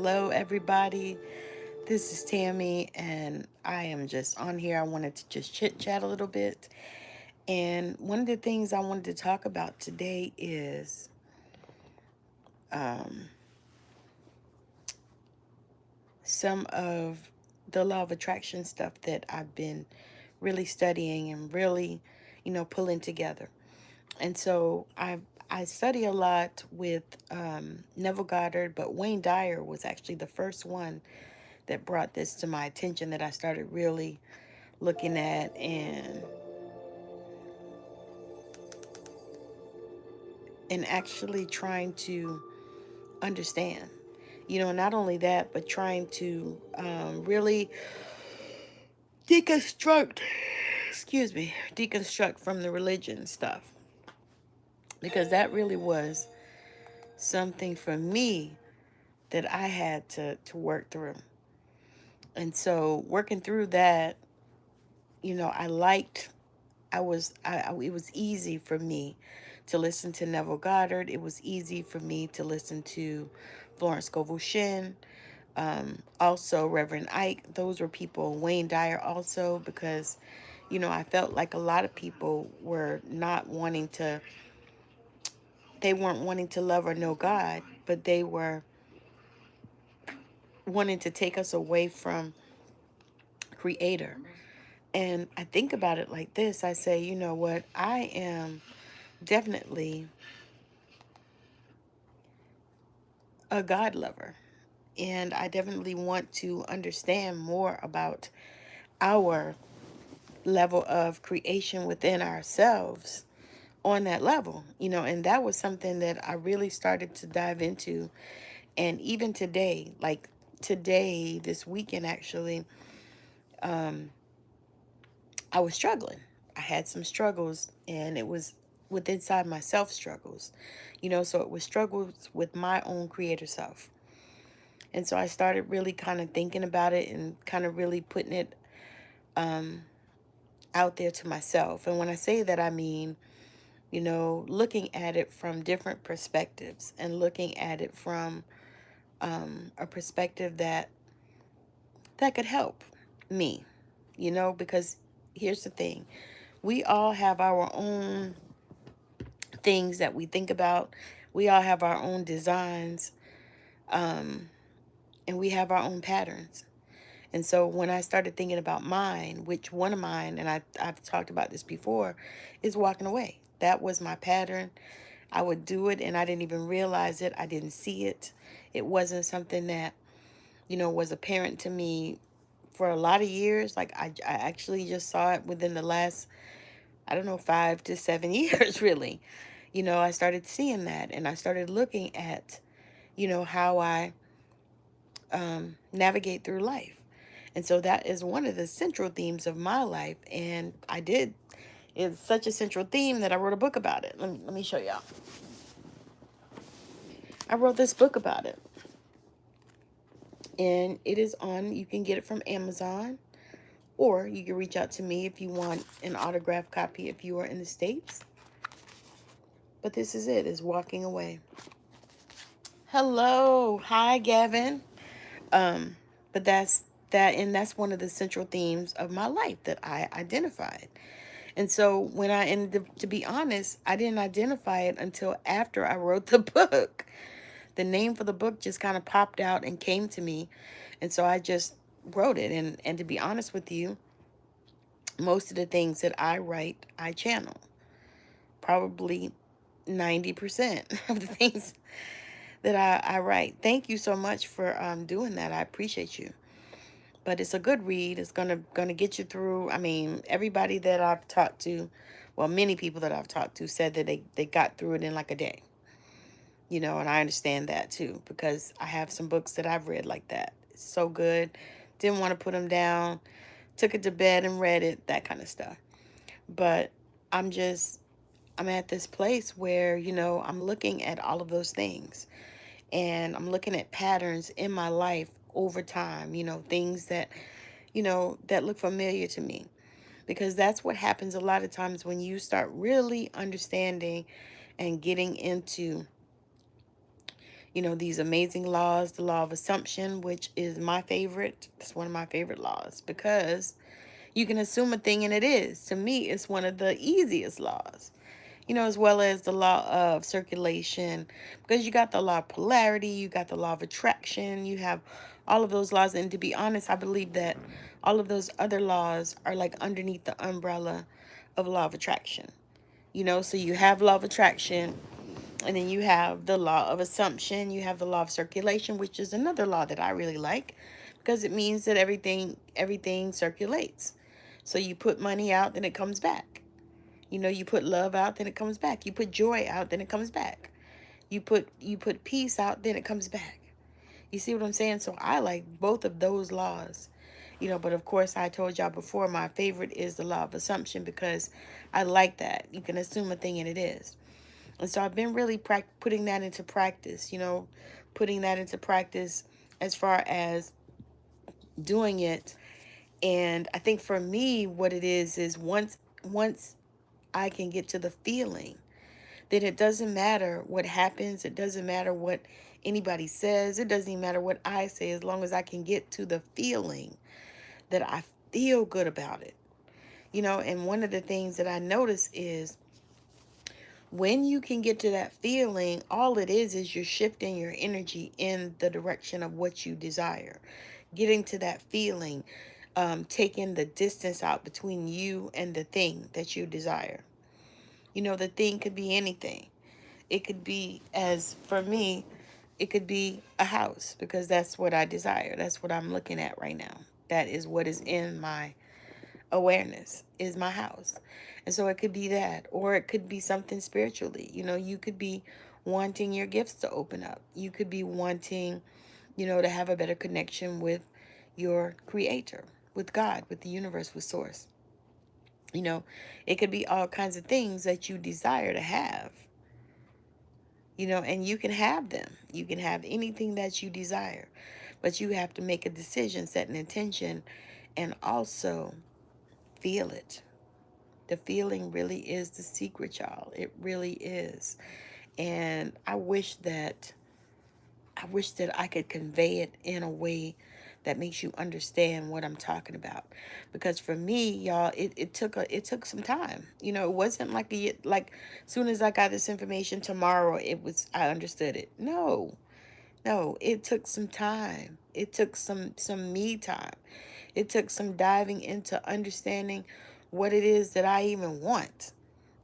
Hello, everybody. This is Tammy, and I am just on here. I wanted to just chit chat a little bit. And one of the things I wanted to talk about today is um, some of the law of attraction stuff that I've been really studying and really, pulling together. And so I study a lot with Neville Goddard, but Wayne Dyer was actually the first one that brought this to my attention that I started really looking at and actually trying to understand. Not only that, but trying to really deconstruct, deconstruct from the religion stuff. Because that really was something for me that I had to work through. And so working through that, I liked, it was easy for me to listen to Neville Goddard. It was easy for me to listen to Florence Scovel Shinn, also Reverend Ike. Those were people, Wayne Dyer also, because, I felt like a lot of people were not wanting to, they weren't wanting to love or know God, but they were wanting to take us away from Creator. And I think about it like this. I say, you know what? I am definitely a God lover. And I definitely want to understand more about our level of creation within ourselves on that level, and that was something that I really started to dive into. And even today, like today, this weekend actually, I was struggling. I had some struggles, and it was with inside myself struggles, so it was struggles with my own creator self. And so I started really kind of thinking about it and kind of really putting it out there to myself. And when I say that, I mean, looking at it from different perspectives and looking at it from a perspective that could help me, because here's the thing. We all have our own things that we think about. We all have our own designs, and we have our own patterns. And so when I started thinking about mine, which one of mine, and I've talked about this before, is walking away. That was my pattern. I would do it and I didn't even realize it. I didn't see it. It wasn't something that, was apparent to me for a lot of years. Like I actually just saw it within the last, I don't know, 5 to 7 years, really. I started seeing that and I started looking at, how I navigate through life. And so that is one of the central themes of my life. And it's such a central theme that I wrote a book about it. Let me show y'all. I wrote this book about it. And it is you can get it from Amazon, or you can reach out to me if you want an autographed copy if you are in the States. But this is it, is Walking Away. Hello. Hi, Gavin. But that's one of the central themes of my life that I identified. And so when I ended to be honest, I didn't identify it until after I wrote the book. The name for the book just kind of popped out and came to me. And so I just wrote it. And to be honest with you, most of the things that I write, I channel. Probably 90% of the things that I write. Thank you so much for doing that. I appreciate you. But it's a good read. It's gonna get you through. I mean, everybody that I've talked to, well, many people that I've talked to said that they got through it in like a day. And I understand that too, because I have some books that I've read like that. It's so good. Didn't want to put them down. Took it to bed and read it, that kind of stuff. But I'm at this place where, I'm looking at all of those things. And I'm looking at patterns in my life over time, things that look familiar to me. Because that's what happens a lot of times when you start really understanding and getting into, These amazing laws, the law of assumption, which is my favorite. It's one of my favorite laws because you can assume a thing and it is. To me, it's one of the easiest laws. As well as the law of circulation, because you got the law of polarity, you got the law of attraction, you have all of those laws. And to be honest, I believe that all of those other laws are like underneath the umbrella of law of attraction. So you have law of attraction, and then you have the law of assumption, you have the law of circulation, which is another law that I really like because it means that everything circulates. So you put money out, then it comes back. You put love out, then it comes back. You put joy out, then it comes back. You put peace out, then it comes back. You see what I'm saying? So I like both of those laws. But of course, I told y'all before, my favorite is the law of assumption because I like that. You can assume a thing and it is. And so I've been really putting that into practice, putting that into practice as far as doing it. And I think for me, what it is once I can get to the feeling, then it doesn't matter what happens. It doesn't matter what anybody says. It doesn't even matter what I say, as long as I can get to the feeling that I feel good about it. And one of the things that I notice is when you can get to that feeling, all it is you're shifting your energy in the direction of what you desire. Getting to that feeling, taking the distance out between you and the thing that you desire. The thing could be anything. It could be, as for me, it could be a house because that's what I desire. That's what I'm looking at right now. That is what is in my awareness, is my house. And so it could be that, or it could be something spiritually. You could be wanting your gifts to open up. You could be wanting, to have a better connection with your creator, with God, with the universe, with source. It could be all kinds of things that you desire to have. And you can have them. You can have anything that you desire. But you have to make a decision, set an intention, and also feel it. The feeling really is the secret, y'all. It really is. And I wish that I could convey it in a way that makes you understand what I'm talking about. Because for me, y'all, it took some time. It wasn't like soon as I got this information tomorrow, I understood it. No. No, it took some time. It took some me time. It took some diving into understanding what it is that I even want.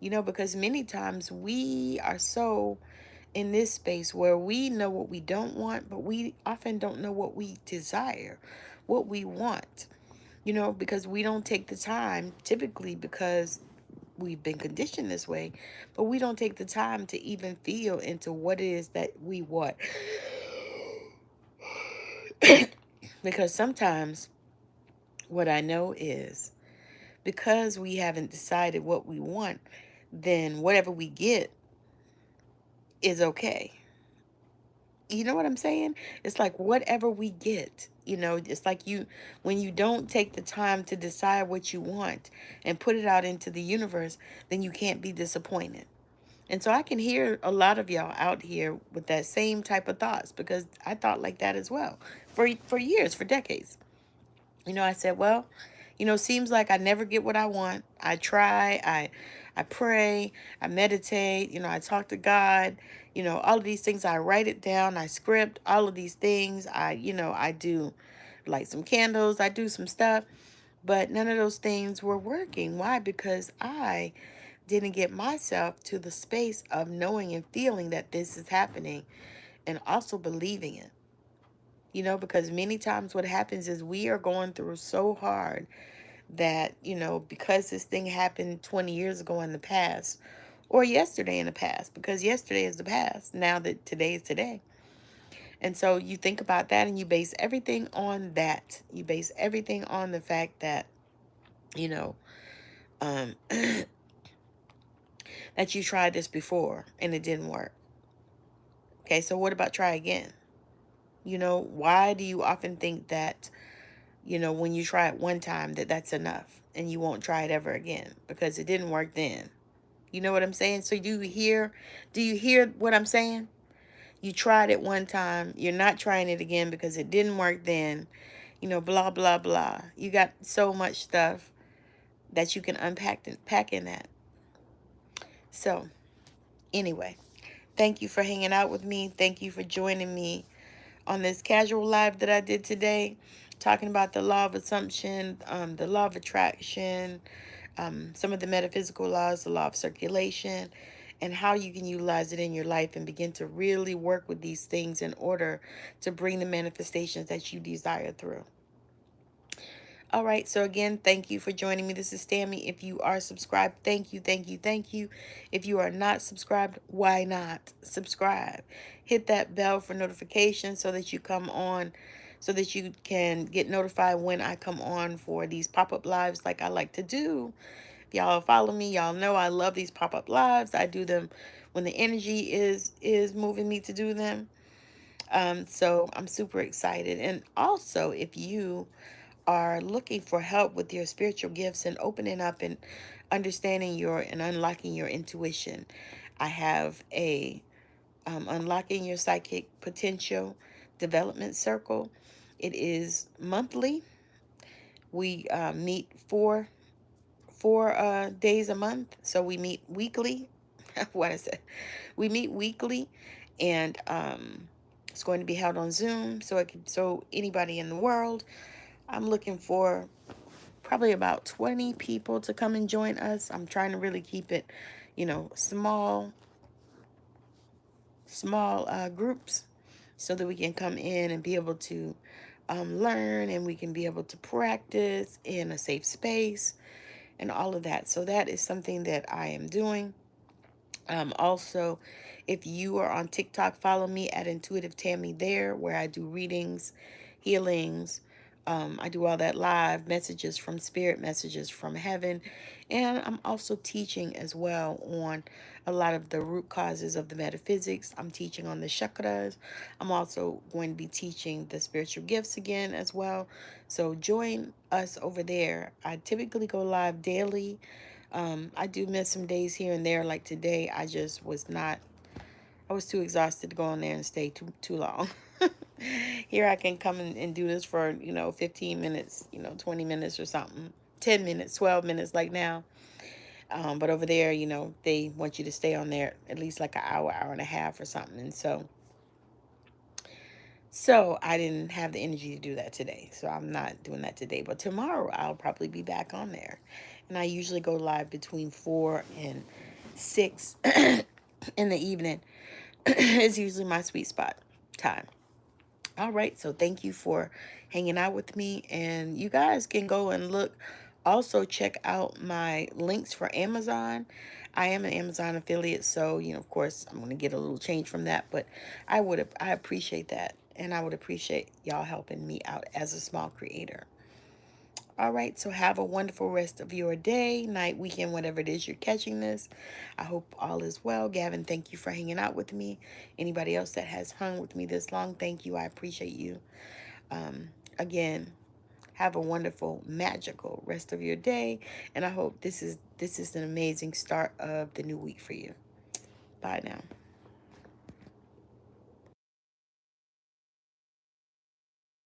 Because many times we are so in this space where we know what we don't want, but we often don't know what we desire, what we want. Because we don't take the time, typically because we've been conditioned this way, but we don't take the time to even feel into what it is that we want. Because sometimes what I know is because we haven't decided what we want, then whatever we get is okay. You know what I'm saying? It's like whatever we get, it's like when you don't take the time to decide what you want and put it out into the universe, then you can't be disappointed. And so I can hear a lot of y'all out here with that same type of thoughts because I thought like that as well for years, for decades. I said, well, seems like I never get what I want. I try, I pray, I meditate, I talk to God, all of these things. I write it down, I script all of these things. I do light some candles, I do some stuff, but none of those things were working. Why? Because I didn't get myself to the space of knowing and feeling that this is happening and also believing it. Because many times what happens is we are going through so hard that, because this thing happened 20 years ago in the past or yesterday in the past, because yesterday is the past, now that today is today. And so you think about that and you base everything on that. You base everything on the fact that, you know, um, that you tried this before and it didn't work. Okay, so what about try again? Why do you often think that, when you try it one time, that's enough and you won't try it ever again because it didn't work then? You know what I'm saying? So do you hear what I'm saying? You tried it one time. You're not trying it again because it didn't work then. You know, blah, blah, blah. You got so much stuff that you can unpack and pack in that. So, anyway, thank you for hanging out with me. Thank you for joining me on this casual live that I did today, talking about the law of assumption, the law of attraction, some of the metaphysical laws, the law of circulation, and how you can utilize it in your life and begin to really work with these things in order to bring the manifestations that you desire through. All right, so again, thank you for joining me. This is Tammy. If you are subscribed, thank you, thank you, thank you. If you are not subscribed, why not subscribe? Hit that bell for notifications so that you come on, so that you can get notified when I come on for these pop-up lives like I like to do. If y'all follow me, y'all know I love these pop-up lives. I do them when the energy is moving me to do them. So I'm super excited. And also, if you are looking for help with your spiritual gifts and opening up and understanding your and unlocking your intuition, I have a unlocking your psychic potential development circle. It is monthly. We meet four days a month, so we meet weekly. What I said, we meet weekly, and it's going to be held on Zoom, so so anybody in the world. I'm looking for probably about 20 people to come and join us. I'm trying to really keep it, small groups so that we can come in and be able to learn, and we can be able to practice in a safe space and all of that. So that is something that I am doing. Also, if you are on TikTok, follow me at Intuitive Tammy there, where I do readings, healings. I do all that live, messages from spirit, messages from heaven. And I'm also teaching as well on a lot of the root causes of the metaphysics. I'm teaching on the chakras. I'm also going to be teaching the spiritual gifts again as well. So join us over there. I typically go live daily. I do miss some days here and there. Like today, I was too exhausted to go on there and stay too long. Here I can come and do this for, 15 minutes, 20 minutes or something, 10 minutes, 12 minutes like now. But over there, they want you to stay on there at least like an hour, hour and a half or something. And so I didn't have the energy to do that today. So I'm not doing that today. But tomorrow I'll probably be back on there. And I usually go live between 4 and 6 in the evening. It's usually my sweet spot time. All right. So thank you for hanging out with me. And you guys can go and look. Also check out my links for Amazon. I am an Amazon affiliate, so of course I'm going to get a little change from that, but I appreciate that, and I would appreciate y'all helping me out as a small creator. All right, so have a wonderful rest of your day, night, weekend, whatever it is you're catching this. I hope all is well. Gavin, thank you for hanging out with me. Anybody else that has hung with me this long, thank you. I appreciate you. Again, have a wonderful, magical rest of your day, and I hope this is an amazing start of the new week for you. Bye now.